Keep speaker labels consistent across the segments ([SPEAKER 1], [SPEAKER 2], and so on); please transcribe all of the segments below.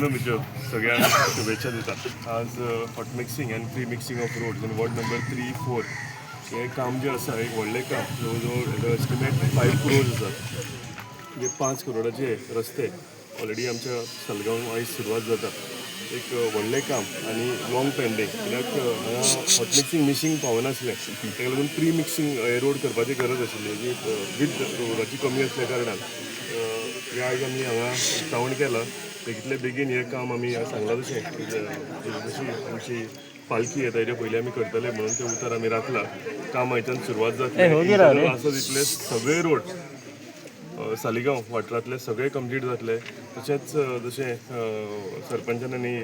[SPEAKER 1] रामनवमीच्यो सगळ्यांक शुभेच्छा दितात. आज hot mixing and pre mixing of roads in ward number 3-4 हे काम जे आसा एक व्हडलें काम. जवळ एस्टिमेट 5 crores आसा. म्हणजे 5 करोडाचे रस्ते ऑलरेडी आमच्या सालगांव आयज सुरवात जाता. एक व्हडलें काम आनी लॉंग पेंडींग, कित्याक हांगा हॉट मिक्सिंग मिशींग पावनासलें, ताका लागून प्री मिक्सिंग रोड करपाची गरज आशिल्ली. जी वीथ रोडाची कमी असल्या कारणान हे आयज आमी हांगा उक्तावण केलां. बेगींतले बेगीन हें काम आमी सांगलां तशें जशी आमची पालखी येता हेच्या पयलीं आमी करतले म्हणून तें उतर आमी राखलां. काम आयच्यान सुरवात जातली. आसा तितले सगळे रोड सालिगांव वाठारांतले सगळे कंप्लीट जातले. तशेंच जशें सरपंचान आनी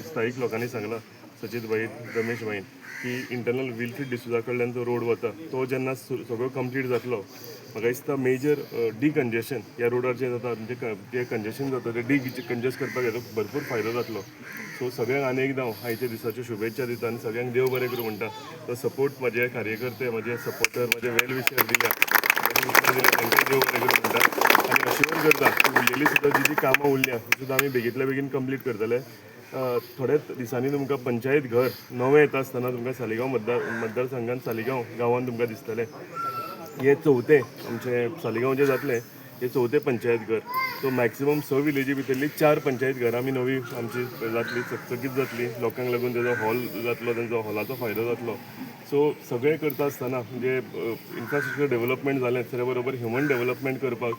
[SPEAKER 1] स्थायीक लोकांनी सांगलां, सचित भाई, रमेश भाईन, की इंटरनल विलफ्रीड डिसुजा कडल्यान तो रोड वता तो जेन्ना सगळो कंप्लीट जातलो, म्हाका दिसता मेजर डिकंजेशन ह्या रोडार जें जाता, म्हणजे जें कंजेशन जाता तें डिकंजेस्ट करपाक हेजो भरपूर फायदो जातलो. सो सगळ्यांक आनी एकदां आयच्या दिसाच्यो शुभेच्छा दिता आनी सगळ्यांक देव बरें करूं म्हणटा. तो सपोर्ट म्हजे कार्यकर्ते, म्हजे सपोर्टर, म्हजे वेल विशर दिल्या तांकां देव बरें करूं म्हणटा. आनी अश्योर करता की उरलेली सुद्दां जी कामां उरल्या ती सुद्दां आमी बेगींतल्या बेगीन कंप्लीट करतले. थोड्याच दिसांनी तुमकां पंचायत घर नवें येता आसतना तुमकां सालिगांव मतदारसंघात सालिगांव गांवांत तुमकां दिसतलें. हे चवथें आमचें सालिगांव जें जातलें हे चवथें पंचायत घर. सो मॅक्सिमम 6 विलेजी भितरली 4 पंचायत घरां आमी नवी आमची जातली, चकचकीत जातली. लोकांक लागून तेजो हॉल जातलो, तेंचो हॉलाचो फायदो जातलो. सो सगळें करता आसतना म्हणजे इन्फ्रास्ट्रक्चर डेव्हलपमेंट जालें, ताचे बरोबर ह्युमन डेव्हलपमेंट करपाक,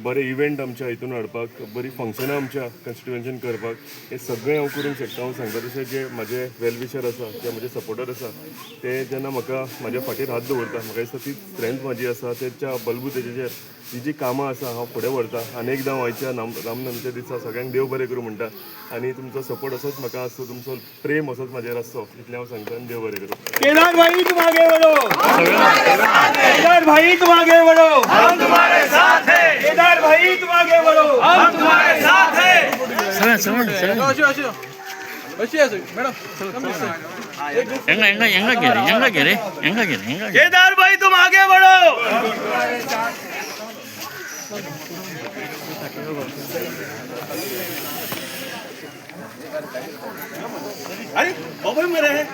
[SPEAKER 1] बरे इव्हेंट आमच्या हितून हाडपाक, बरी फंक्शनां आमच्या कॉन्स्टिट्युएन्सीन करपाक, हे सगळें हांव करूंक शकता. हांव सांगता तशें जे म्हजे वेल विशर आसा, जे म्हजे सपोर्टर आसा, ते जेन्ना म्हाका म्हाज्या फाटीर हात दवरता, म्हाका दिसता ती स्ट्रेंथ म्हाजी आसा. तेच्या बलबुतेचेर जी कामां आसा हांव फुडें व्हरता. आनी एकदां आयच्या रामनवमीच्या दिसा सगळ्यांक देव बरें करूं म्हणटा. आनी तुमचो सपोर्ट असोच म्हाका आसचो, तुमचो प्रेम असोच म्हाजेर आसचो, इतलें हांव सांगता आनी देव बरें करूं.
[SPEAKER 2] केदार भाई तुम आगे बढ़ो, केदार भाई तुम आगे बढ़ो, हम तुम्हारे साथ हैं। केदार भाई तुम आगे बढ़ो, हम तुम्हारे साथ हैं। केदार भाई तुम आगे बढ़ो। अरे बाबा मेरे हैं